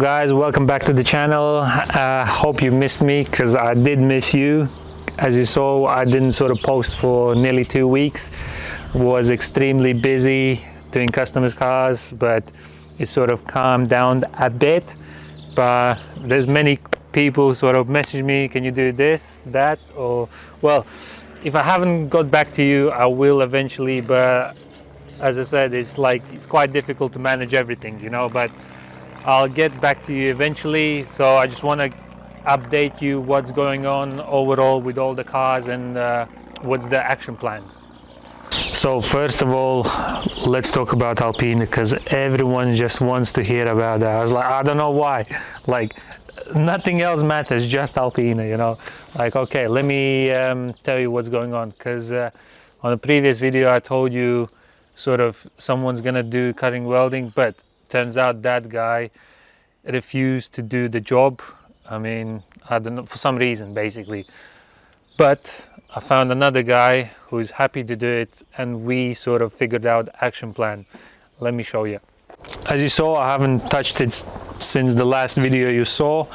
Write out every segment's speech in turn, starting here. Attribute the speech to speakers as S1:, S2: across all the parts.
S1: guys, welcome back to the channel. Hope you missed me, because I did miss you. As you saw, I didn't sort of post for nearly 2 weeks. Was extremely busy doing customers cars, but it sort of calmed down a bit. But there's many people sort of message me, can you do this, that, or well, if I haven't got back to you, I will eventually. But as I said, it's quite difficult to manage everything, you know, but I'll get back to you eventually. So I just want to update you what's going on overall with all the cars and what's the action plans. So first of all, let's talk about Alpina, because everyone just wants to hear about that. I was like, I don't know why, like nothing else matters, just Alpina, you know. Like, okay, let me tell you what's going on, because on the previous video I told you sort of someone's gonna do cutting welding, but turns out that guy refused to do the job. I mean, I don't know, for some reason basically. But I found another guy who's happy to do it, and we sort of figured out action plan. Let me show you. As you saw, I haven't touched it since the last video you saw.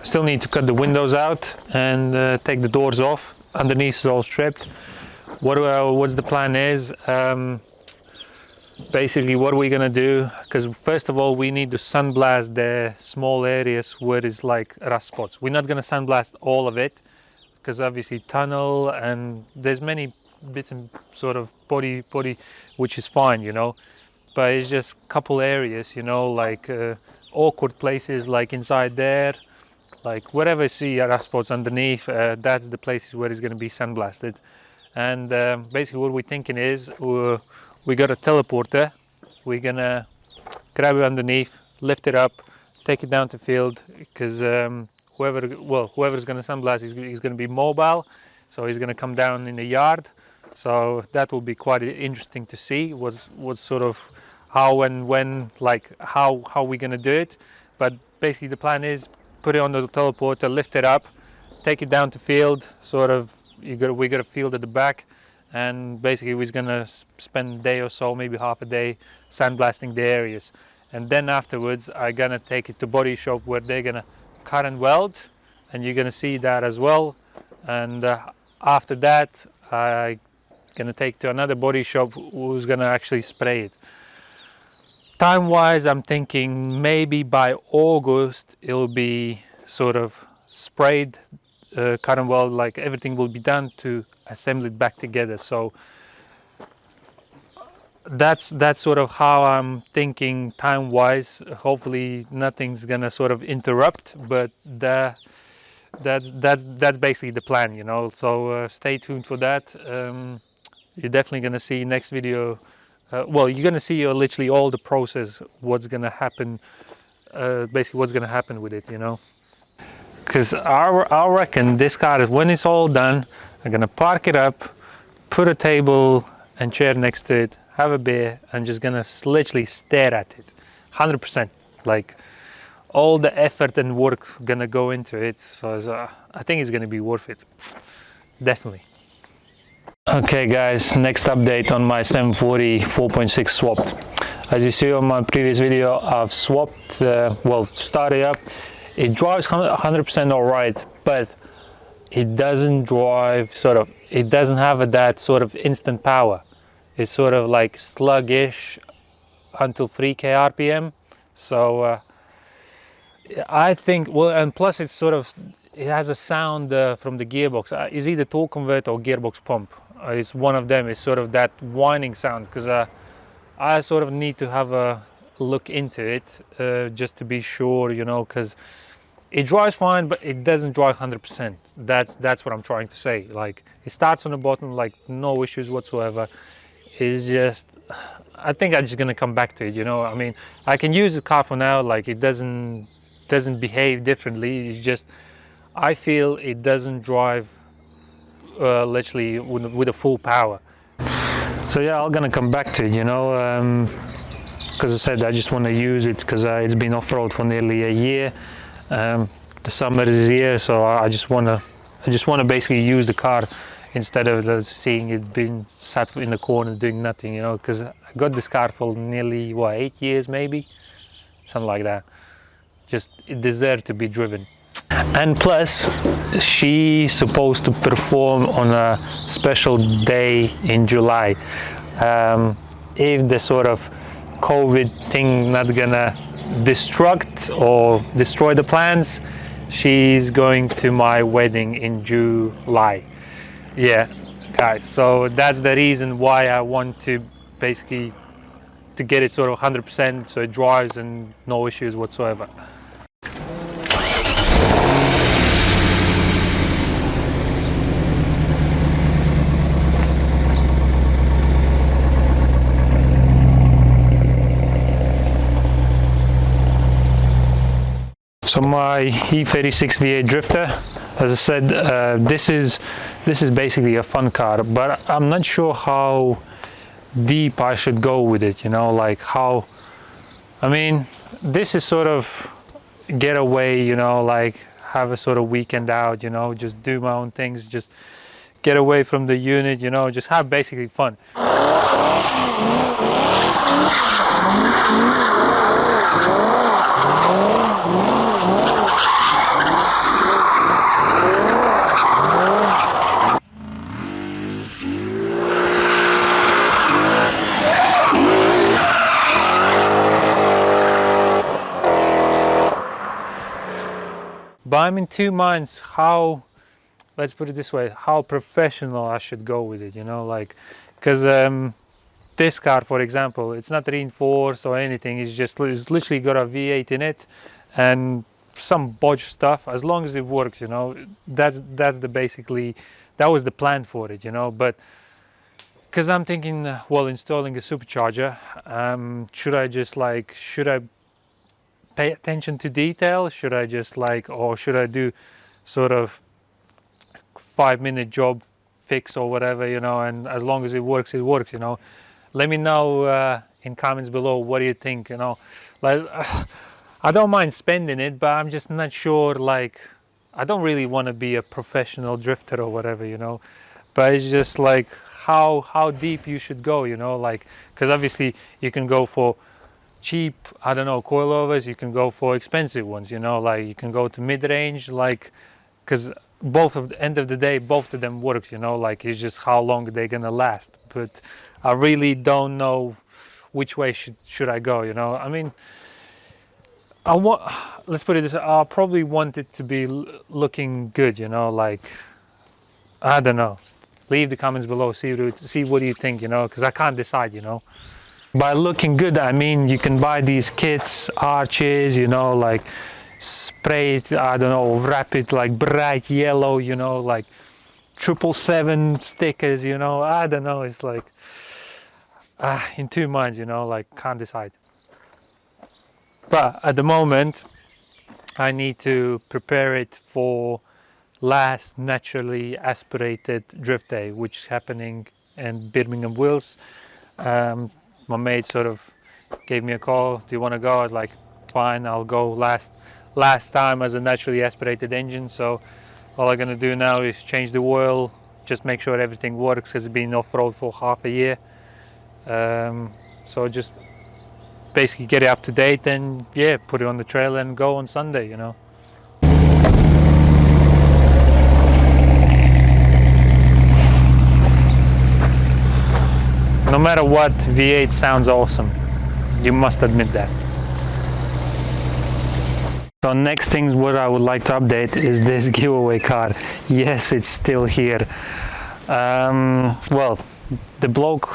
S1: Still need to cut the windows out and take the doors off. Underneath is all stripped. What's the plan is, basically what we're gonna do, because first of all we need to sandblast the small areas where it's like rust spots. We're not gonna sandblast all of it, because obviously tunnel and there's many bits and sort of body which is fine, you know, but it's just couple areas, you know, like awkward places, like inside there, like wherever you see rust spots underneath, that's the places where it's going to be sandblasted. And basically what we're thinking is, we got a teleporter, we're gonna grab it underneath, lift it up, take it down to field, because whoever's gonna sandblast is gonna be mobile, so he's gonna come down in the yard. So that will be quite interesting to see what's sort of how and when, like how we're gonna do it. But basically the plan is put it on the teleporter, lift it up, take it down to field, sort of we got a field at the back, and basically we're gonna spend a day or so, maybe half a day, sandblasting the areas. And then afterwards I'm gonna take it to body shop, where they're gonna cut and weld, and you're gonna see that as well. And after that I'm gonna take to another body shop who's gonna actually spray it. Time wise, I'm thinking maybe by August it'll be sort of sprayed, cut and weld, like everything will be done to assemble it back together. So that's sort of how I'm thinking time wise. Hopefully nothing's gonna sort of interrupt, but that's basically the plan, you know. So stay tuned for that. You're definitely gonna see next video, well, you're gonna see literally all the process, what's gonna happen, basically what's gonna happen with it, you know. Because I reckon this car is, when it's all done, I'm gonna park it up, put a table and chair next to it, have a beer, and just gonna literally stare at it 100%. Like all the effort and work gonna go into it. So I think it's gonna be worth it, definitely. Okay guys, next update on my 740 4.6 swapped. As you see on my previous video, I've swapped, well, started up. It drives 100% all right, but it doesn't drive it doesn't have that sort of instant power. It's sort of like sluggish until 3k RPM. So I think, well, and plus it has a sound from the gearbox. It's either torque converter or gearbox pump. It's one of them. It's sort of that whining sound, because I sort of need to have a look into it just to be sure, you know, because it drives fine, but it doesn't drive 100%. That's what I'm trying to say. Like, it starts on the bottom, like no issues whatsoever. It's just, I think I'm just gonna come back to it, you know. I mean, I can use the car for now, like it doesn't behave differently. It's just, I feel it doesn't drive literally with a full power. So yeah, I'm gonna come back to it, you know, because I said I just want to use it, because it's been off-road for nearly a year. The summer is here, so I just want to basically use the car instead of seeing it being sat in the corner doing nothing, you know, because I got this car for nearly, what, 8 years maybe, something like that. just it deserves to be driven. And plus, she's supposed to perform on a special day in July. If the sort of COVID thing not gonna destruct or destroy the plans, she's going to my wedding in July. Yeah, guys, so that's the reason why I want to basically to get it sort of 100% so it drives and no issues whatsoever. So my E36 V8 Drifter, as I said, this is basically a fun car, but I'm not sure how deep I should go with it, you know, like how, I mean, this is sort of getaway, you know, like have a sort of weekend out, you know, just do my own things, just get away from the unit, you know, just have basically fun. But I'm in two minds how, let's put it this way, how professional I should go with it, you know, like, because this car, for example, it's not reinforced or anything, it's literally got a V8 in it and some bodge stuff, as long as it works, you know, that's the basically, that was the plan for it, you know, but because I'm thinking, well, installing a supercharger, should I pay attention to detail? Should I just like, or should I do sort of 5-minute job fix or whatever, you know, and as long as it works, you know. Let me know in comments below, what do you think, you know. Like, I don't mind spending it, but I'm just not sure, like, I don't really want to be a professional drifter or whatever, you know, but it's just like how deep you should go, you know, like, because obviously you can go for cheap, I don't know, coilovers, you can go for expensive ones, you know, like you can go to mid-range, like, because both of the end of the day, both of them works, you know, like it's just how long they're gonna last. But I really don't know which way should I go, you know. I mean, let's put it this way, I probably want it to be looking good, you know, like, I don't know. Leave the comments below, see what do you think, you know, because I can't decide, you know. By looking good, I mean you can buy these kits, arches, you know, like spray it, I don't know, wrap it like bright yellow, you know, like 777 stickers, you know, I don't know, it's like in two minds, you know, like can't decide. But at the moment I need to prepare it for last naturally aspirated drift day, which is happening in Birmingham, Wales. My mate sort of gave me a call, do you want to go? I was like, fine, I'll go last time as a naturally aspirated engine. So all I'm gonna do now is change the oil, just make sure everything works, because it's been off-road for half a year. So just basically get it up to date and yeah, put it on the trailer and go on Sunday, you know. No matter what, V8 sounds awesome. You must admit that. So next things what I would like to update is this giveaway car. Yes, it's still here. Well, the bloke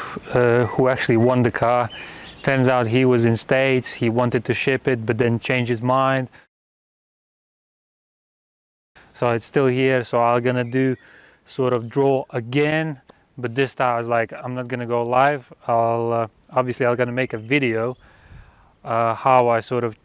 S1: who actually won the car, turns out he was in States, he wanted to ship it, but then changed his mind. So it's still here, so I'm gonna do sort of draw again. But this time I was like, I'm not gonna go live. Obviously I'm gonna make a video how I sort of,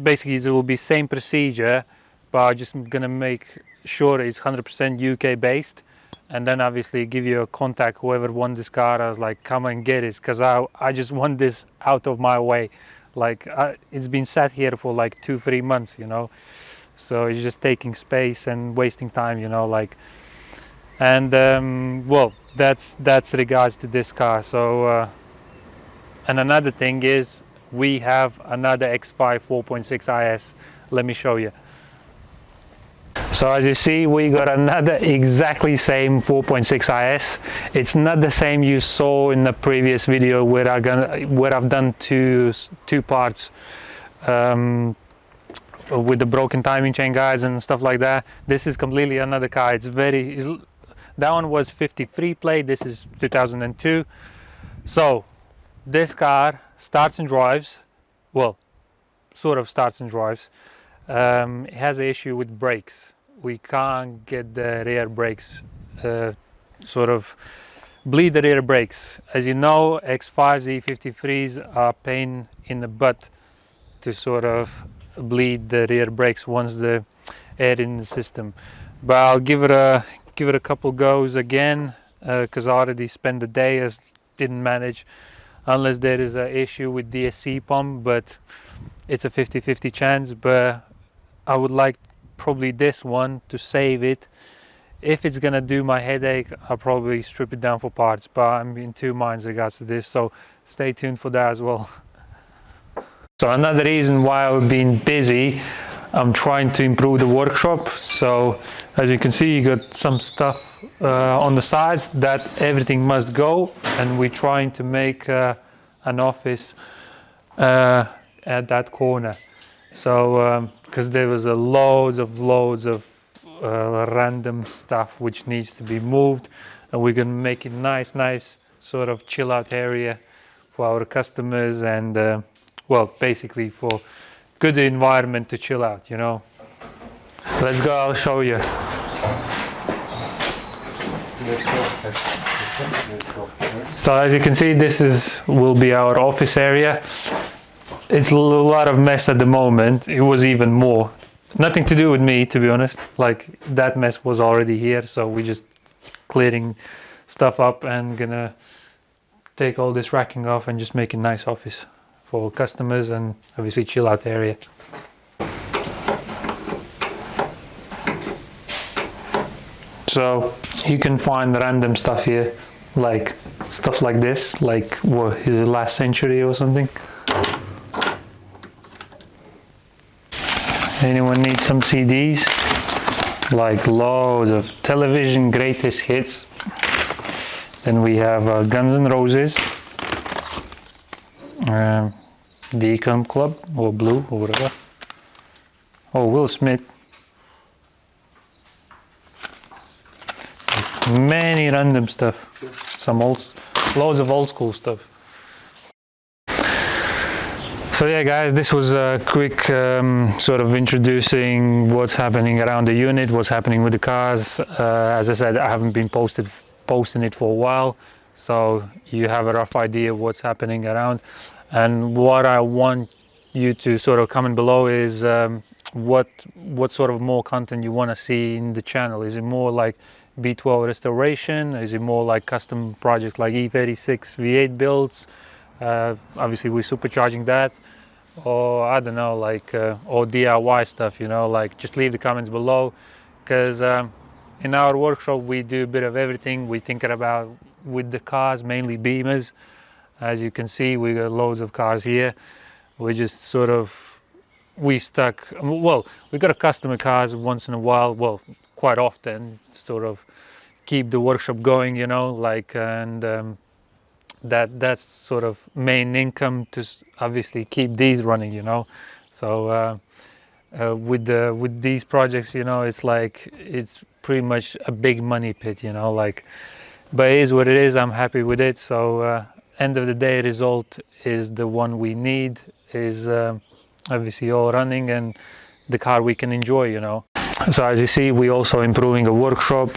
S1: basically it will be same procedure, but I'm just gonna make sure it's 100% UK based, and then obviously give you a contact whoever won this car. I was like, come and get it, because I just want this out of my way. Like it's been sat here for like 2-3 months, you know, so it's just taking space and wasting time, you know, like. And well, that's regards to this car. So and another thing is we have another X5 4.6 IS let me show you. So as you see, we got another exactly same 4.6 IS. It's not the same you saw in the previous video where I've done two parts with the broken timing chain guides and stuff like that. This is completely another car. That one was 53 plate. This is 2002. So this car starts and drives, well, sort of starts and drives. It has an issue with brakes. We can't get the rear brakes, sort of bleed the rear brakes. As you know, X5s, E53s are pain in the butt to sort of bleed the rear brakes once the air in the system. But I'll give it a couple goes again, because I already spent the day as didn't manage, unless there is an issue with DSC pump, but it's a 50-50 chance. But I would like probably this one to save it. If it's gonna do my headache, I'll probably strip it down for parts, but I'm in two minds regards to this, so stay tuned for that as well. So another reason why I've been busy, I'm trying to improve the workshop. So as you can see, you got some stuff on the sides that everything must go, and we're trying to make an office at that corner. So because there was loads of random stuff which needs to be moved, and we're gonna make it nice sort of chill out area for our customers, and well, basically for good environment to chill out, you know. Let's go, I'll show you. So as you can see, will be our office area. It's a lot of mess at the moment. It was even more. Nothing to do with me, to be honest. Like, that mess was already here, so we're just clearing stuff up and gonna take all this racking off and just make a nice office for customers and obviously chill out area. So you can find random stuff here, like stuff like this, like what is it, last century or something. Anyone need some CDs? Like loads of television greatest hits. Then we have Guns N' Roses, the Econ Club, or Blue, or whatever. Oh, Will Smith. Many random stuff. Loads of old school stuff. So yeah guys, this was a quick sort of introducing what's happening around the unit, what's happening with the cars. As I said, I haven't been posting it for a while, so you have a rough idea of what's happening around. And what I want you to sort of comment below is what sort of more content you want to see in the channel. Is it more like B12 restoration? Is it more like custom projects like E36 V8 builds? Obviously we're supercharging that, or I don't know, like or DIY stuff, you know. Like, just leave the comments below, because in our workshop we do a bit of everything. We think about with the cars, mainly Beamers. As you can see, we got loads of cars here. We just sort of we got a customer cars once in a while, well, quite often, sort of keep the workshop going, you know, like, and that's sort of main income to obviously keep these running, you know. So with these projects, you know, it's like it's pretty much a big money pit, you know, like, but it is what it is. I'm happy with it. So end of the day, result is the one we need, is obviously all running and the car we can enjoy, you know. So as you see, we also improving a workshop.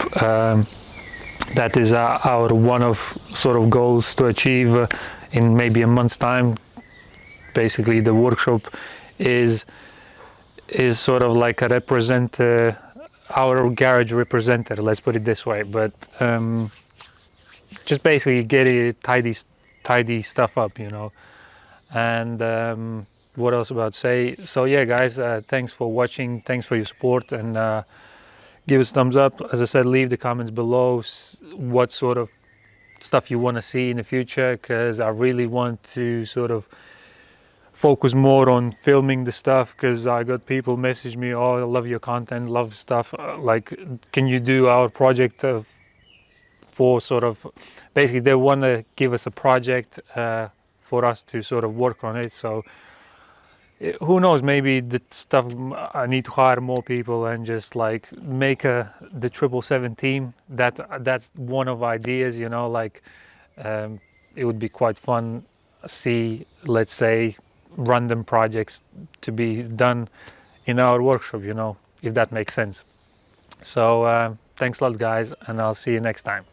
S1: That is our one of sort of goals to achieve in maybe a month's time. Basically, the workshop is sort of like a our garage representative, let's put it this way. But just basically get it tidy stuff up, you know. And what else about to say? So yeah guys, thanks for watching, thanks for your support, and give us a thumbs up. As I said, leave the comments below what sort of stuff you want to see in the future, because I really want to sort of focus more on filming the stuff, because I got people message me, oh, I love your content, love stuff, like can you do our project for sort of, basically they want to give us a project for us to sort of work on it. So who knows, maybe the stuff, I need to hire more people and just like make the 777 team. That's one of ideas, you know, like it would be quite fun see, let's say, random projects to be done in our workshop, you know, if that makes sense. So thanks a lot guys, and I'll see you next time.